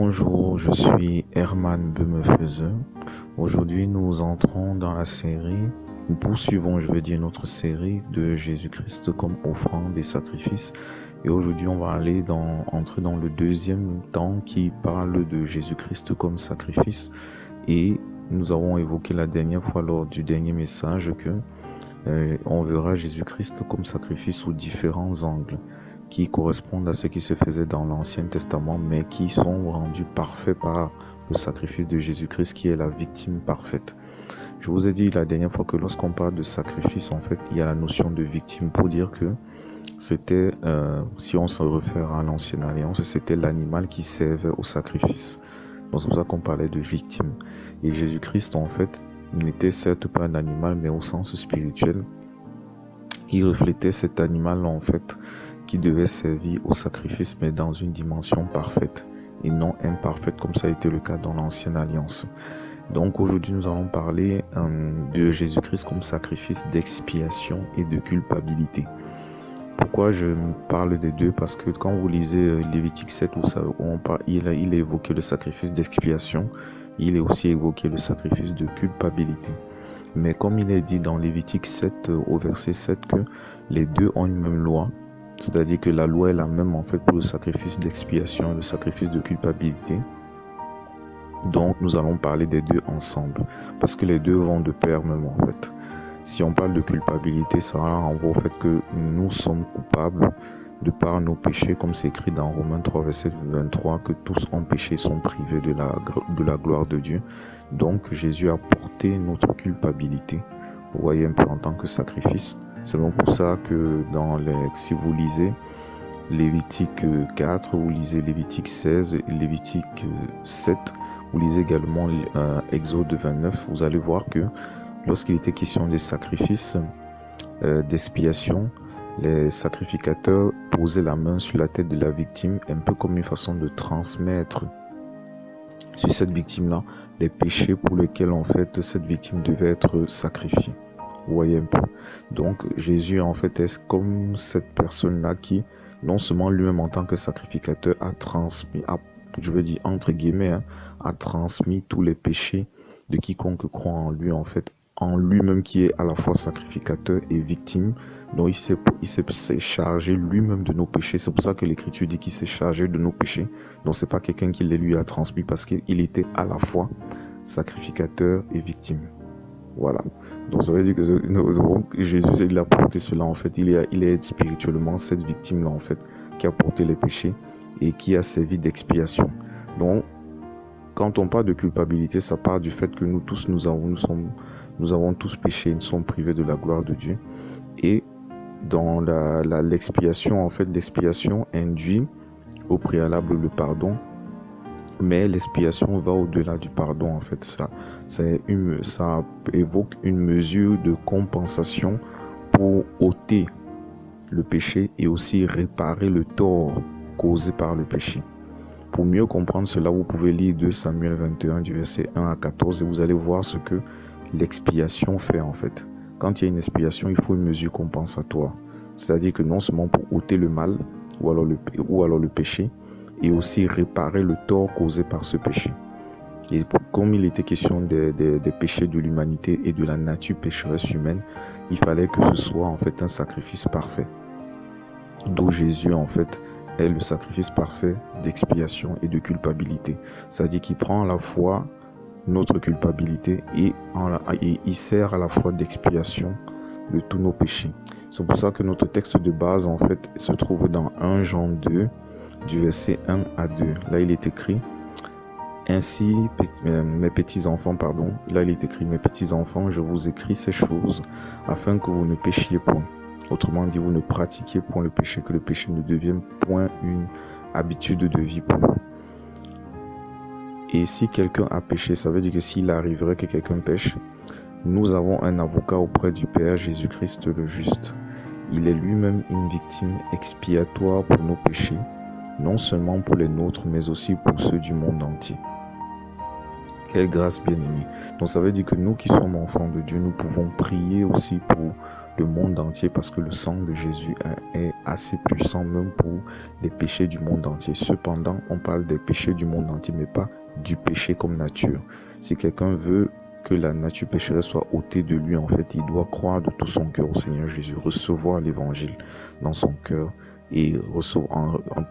Bonjour, je suis Herman Bemefeuzeux. Aujourd'hui, nous entrons dans la série, nous poursuivons, notre série de Jésus-Christ comme offrande et sacrifice. Et aujourd'hui, on va entrer dans le deuxième temps qui parle de Jésus-Christ comme sacrifice. Et nous avons évoqué la dernière fois lors du dernier message que on verra Jésus-Christ comme sacrifice sous différents angles qui correspondent à ce qui se faisait dans l'Ancien Testament, mais qui sont rendus parfaits par le sacrifice de Jésus-Christ, qui est la victime parfaite. Je vous ai dit la dernière fois que lorsqu'on parle de sacrifice, en fait, il y a la notion de victime pour dire que c'était, si on se réfère à l'Ancienne Alliance, c'était l'animal qui servait au sacrifice. Donc c'est pour ça qu'on parlait de victime. Et Jésus-Christ, en fait, n'était certes pas un animal, mais au sens spirituel, il reflétait cet animal, en fait, qui devait servir au sacrifice, mais dans une dimension parfaite et non imparfaite, comme ça a été le cas dans l'Ancienne Alliance. Donc aujourd'hui, nous allons parler de Jésus-Christ comme sacrifice d'expiation et de culpabilité. Pourquoi je parle des deux? Parce que quand vous lisez Lévitique 7, il est évoqué le sacrifice d'expiation, il est aussi évoqué le sacrifice de culpabilité. Mais comme il est dit dans Lévitique 7, au verset 7, que les deux ont une même loi, c'est-à-dire que la loi est la même en fait pour le sacrifice d'expiation et le sacrifice de culpabilité. Donc nous allons parler des deux ensemble, parce que les deux vont de pair même en fait. Si on parle de culpabilité, ça renvoie au fait que nous sommes coupables de par nos péchés, comme c'est écrit dans Romains 3, verset 23, que tous ont péché et sont privés de la gloire de Dieu. Donc Jésus a porté notre culpabilité, vous voyez un peu en tant que sacrifice. C'est donc pour ça que si vous lisez Lévitique 4, vous lisez Lévitique 16 et Lévitique 7, vous lisez également Exode 29, vous allez voir que lorsqu'il était question des sacrifices d'expiation, les sacrificateurs posaient la main sur la tête de la victime, un peu comme une façon de transmettre sur cette victime-là les péchés pour lesquels en fait cette victime devait être sacrifiée. Vous voyez un peu. Donc Jésus en fait est comme cette personne-là qui, non seulement lui-même en tant que sacrificateur, a transmis, entre guillemets, a transmis tous les péchés de quiconque croit en lui en fait, en lui-même qui est à la fois sacrificateur et victime. Donc il s'est chargé lui-même de nos péchés. C'est pour ça que l'Écriture dit qu'il s'est chargé de nos péchés. Donc c'est pas quelqu'un qui les lui a transmis, parce qu'il était à la fois sacrificateur et victime. Voilà. Donc ça veut dire que Jésus, il a porté cela en fait. Il est spirituellement cette victime-là en fait, qui a porté les péchés et qui a servi d'expiation. Donc quand on parle de culpabilité, ça part du fait que nous tous, nous avons tous péché, nous sommes privés de la gloire de Dieu. Et dans l'expiation, en fait, l'expiation induit au préalable le pardon, mais l'expiation va au-delà du pardon, en fait. Ça évoque une mesure de compensation pour ôter le péché et aussi réparer le tort causé par le péché. Pour mieux comprendre cela, vous pouvez lire 2 Samuel 21 du verset 1 à 14 et vous allez voir ce que l'expiation fait en fait. Quand il y a une expiation, il faut une mesure compensatoire. C'est-à-dire que non seulement pour ôter le mal ou alors le péché, et aussi réparer le tort causé par ce péché. Et comme il était question des péchés de l'humanité et de la nature pécheresse humaine, il fallait que ce soit en fait un sacrifice parfait. D'où Jésus en fait est le sacrifice parfait d'expiation et de culpabilité. C'est-à-dire qu'il prend à la fois notre culpabilité et il sert à la fois d'expiation de tous nos péchés. C'est pour ça que notre texte de base en fait se trouve dans 1 Jean 2 du verset 1 à 2. Là il est écrit ainsi mes petits enfants, je vous écris ces choses afin que vous ne péchiez point. Autrement dit, vous ne pratiquiez point le péché, que le péché ne devienne point une habitude de vie pour vous. Et si quelqu'un a péché, ça veut dire que s'il arriverait que quelqu'un pêche, nous avons un avocat auprès du Père, Jésus-Christ le juste. Il est lui-même une victime expiatoire pour nos péchés, non seulement pour les nôtres, mais aussi pour ceux du monde entier. Quelle grâce bien-aimée. Donc ça veut dire que nous qui sommes enfants de Dieu, nous pouvons prier aussi pour le monde entier parce que le sang de Jésus est assez puissant même pour les péchés du monde entier. Cependant, on parle des péchés du monde entier, mais pas du péché comme nature. Si quelqu'un veut que la nature pécheresse soit ôtée de lui, en fait, il doit croire de tout son cœur au Seigneur Jésus, recevoir l'évangile dans son cœur et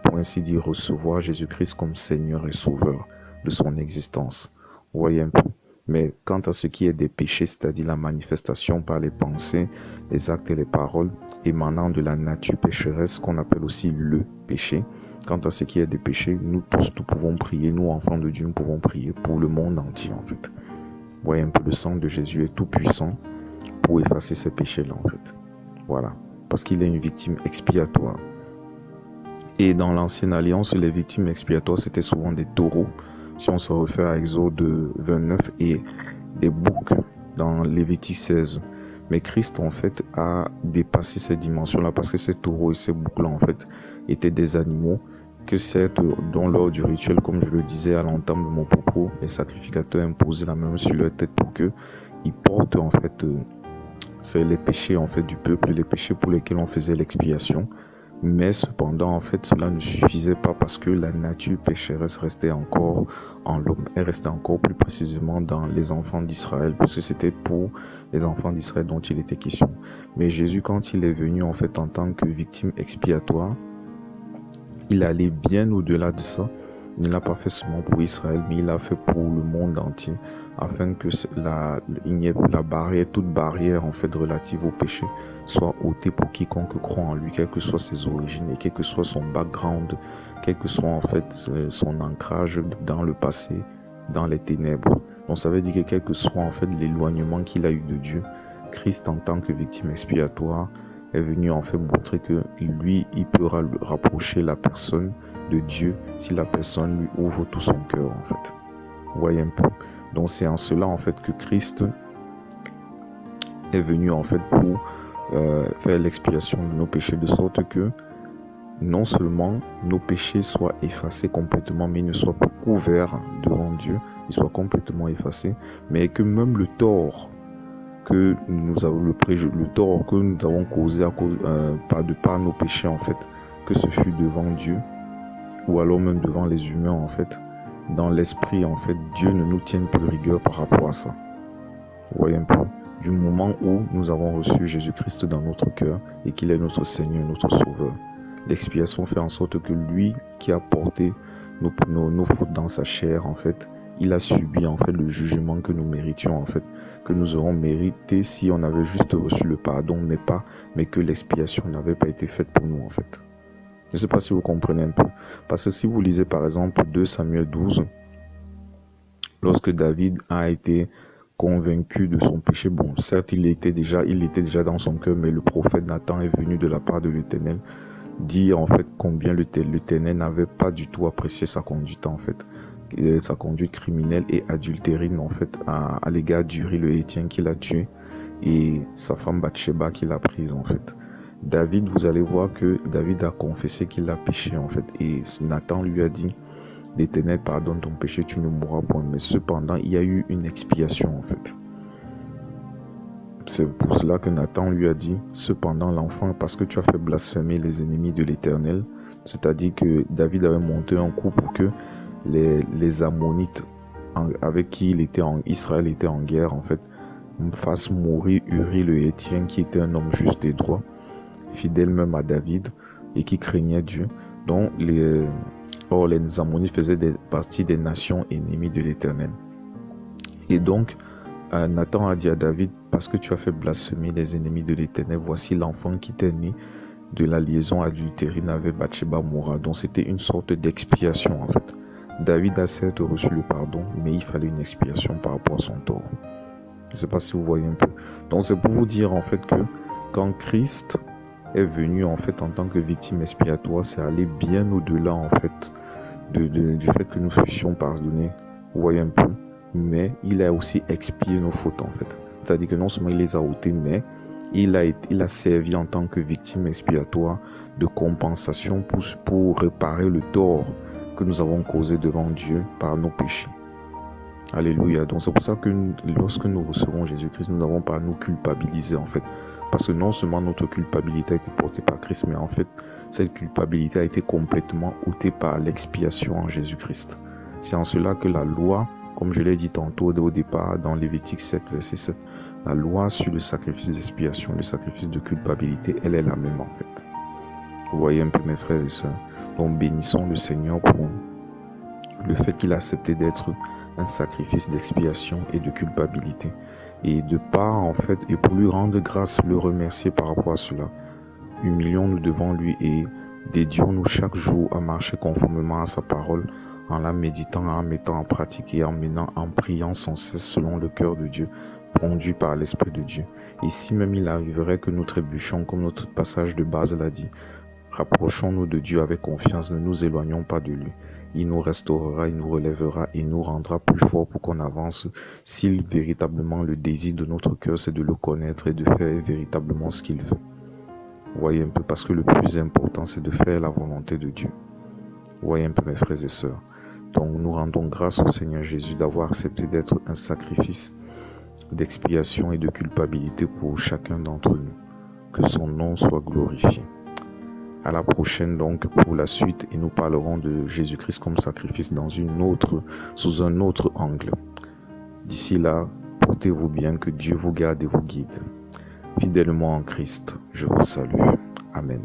pour ainsi dire, recevoir Jésus-Christ comme Seigneur et Sauveur de son existence. Vous voyez un peu. Mais quant à ce qui est des péchés, c'est-à-dire la manifestation par les pensées, les actes et les paroles émanant de la nature pécheresse, qu'on appelle aussi le péché. Quant à ce qui est des péchés, nous tous, nous pouvons prier, nous enfants de Dieu, nous pouvons prier pour le monde entier en fait. Vous voyez un peu, le sang de Jésus est tout puissant pour effacer ces péchés-là en fait. Voilà, parce qu'il est une victime expiatoire. Et dans l'ancienne alliance, les victimes expiatoires, c'était souvent des taureaux. Si on se réfère à Exode 29 et des boucs dans Lévitique 16. Mais Christ, en fait, a dépassé ces dimensions-là parce que ces taureaux et ces boucs-là, en fait, étaient des animaux que certes, dans lors du rituel, comme je le disais à l'entame de mon propos, les sacrificateurs imposaient la main sur leur tête pour qu'ils portent, en fait, c'est les péchés, en fait, du peuple, les péchés pour lesquels on faisait l'expiation. Mais cependant, en fait, cela ne suffisait pas parce que la nature pécheresse restait encore en l'homme. Elle restait encore plus précisément dans les enfants d'Israël, parce que c'était pour les enfants d'Israël dont il était question. Mais Jésus, quand il est venu, en fait, en tant que victime expiatoire, il allait bien au-delà de ça. Il ne l'a pas fait seulement pour Israël, mais il l'a fait pour le monde entier, afin que il n'y ait la barrière, toute barrière en fait relative au péché soit ôtée pour quiconque croit en lui, quelles que soient ses origines et quel que soit son background, quel que soit en fait son ancrage dans le passé, dans les ténèbres. Donc ça veut dire que quel que soit en fait l'éloignement qu'il a eu de Dieu, Christ en tant que victime expiatoire est venu en fait montrer que lui, il pourra rapprocher la personne de Dieu si la personne lui ouvre tout son cœur en fait. Vous voyez un peu. Donc c'est en cela en fait que Christ est venu en fait pour faire l'expiation de nos péchés, de sorte que non seulement nos péchés soient effacés complètement, mais ils ne soient pas couverts devant Dieu, ils soient complètement effacés, mais que même le tort que nous avons, le tort que nous avons causé à cause, par nos péchés en fait, que ce fût devant Dieu ou alors même devant les humains en fait, dans l'esprit en fait, Dieu ne nous tienne plus rigueur par rapport à ça. Vous voyez un peu, du moment où nous avons reçu Jésus-Christ dans notre cœur et qu'il est notre Seigneur, notre Sauveur, l'expiation fait en sorte que lui qui a porté nos fautes dans sa chair en fait, il a subi en fait le jugement que nous méritions en fait, que nous aurons mérité si on avait juste reçu le pardon, mais que l'expiation n'avait pas été faite pour nous en fait. Je ne sais pas si vous comprenez un peu, parce que si vous lisez par exemple 2 Samuel 12, lorsque David a été convaincu de son péché, bon certes il était déjà dans son cœur, mais le prophète Nathan est venu de la part de l'Éternel dire en fait combien l'Éternel n'avait pas du tout apprécié sa conduite en fait, sa conduite criminelle et adultérine en fait à l'égard d'Uri le Héthien qu'il a tué et sa femme Bathsheba qu'il a prise en fait. David, vous allez voir que David a confessé qu'il a péché en fait et Nathan lui a dit: l'Éternel pardonne ton péché, tu ne mourras point. Mais cependant il y a eu une expiation en fait. C'est pour cela que Nathan lui a dit: cependant l'enfant, parce que tu as fait blasphémer les ennemis de l'Éternel, c'est-à-dire que David avait monté un coup pour que les Ammonites avec qui Israël était en guerre en fait, fassent mourir Uri le Héthien qui était un homme juste et droit, fidèle même à David et qui craignait Dieu. Donc les Ammonites faisaient partie des nations ennemies de l'Éternel. Et donc Nathan a dit à David: parce que tu as fait blasphémer les ennemis de l'Éternel, voici l'enfant qui t'est né de la liaison adultérine avec Bathsheba mourra. Donc c'était une sorte d'expiation en fait. David a certes reçu le pardon, mais il fallait une expiation par rapport à son tort. Je ne sais pas si vous voyez un peu. Donc c'est pour vous dire en fait que quand Christ est venu en fait en tant que victime expiatoire, c'est aller bien au-delà en fait du fait que nous fussions pardonnés. Vous voyez un peu. Mais il a aussi expié nos fautes en fait. C'est-à-dire que non seulement il les a ôtées, mais il a servi en tant que victime expiatoire de compensation pour réparer le tort que nous avons causé devant Dieu par nos péchés. Alléluia. Donc c'est pour ça que lorsque nous recevons Jésus-Christ, nous n'avons pas à nous culpabiliser en fait. Parce que non seulement notre culpabilité a été portée par Christ, mais en fait, cette culpabilité a été complètement ôtée par l'expiation en Jésus-Christ. C'est en cela que la loi, comme je l'ai dit tantôt au départ dans Lévitique 7, verset 7, la loi sur le sacrifice d'expiation, le sacrifice de culpabilité, elle est la même en fait. Vous voyez un peu mes frères et sœurs. Donc bénissons le Seigneur pour le fait qu'il a accepté d'être un sacrifice d'expiation et de culpabilité. Et de part, en fait, et pour lui rendre grâce, le remercier par rapport à cela. Humilions-nous devant lui et dédions-nous chaque jour à marcher conformément à sa parole, en la méditant, en la mettant en pratique et en priant sans cesse selon le cœur de Dieu, conduit par l'Esprit de Dieu. Et si même il arriverait que nous trébuchions, comme notre passage de base l'a dit, rapprochons-nous de Dieu avec confiance, ne nous éloignons pas de lui. Il nous restaurera, il nous relèvera et nous rendra plus forts pour qu'on avance si véritablement le désir de notre cœur c'est de le connaître et de faire véritablement ce qu'il veut. Vous voyez un peu, parce que le plus important c'est de faire la volonté de Dieu. Vous voyez un peu mes frères et sœurs. Donc nous rendons grâce au Seigneur Jésus d'avoir accepté d'être un sacrifice d'expiation et de culpabilité pour chacun d'entre nous. Que son nom soit glorifié. À la prochaine donc pour la suite et nous parlerons de Jésus-Christ comme sacrifice sous un autre angle. D'ici là, portez-vous bien, que Dieu vous garde et vous guide. Fidèlement en Christ, je vous salue. Amen.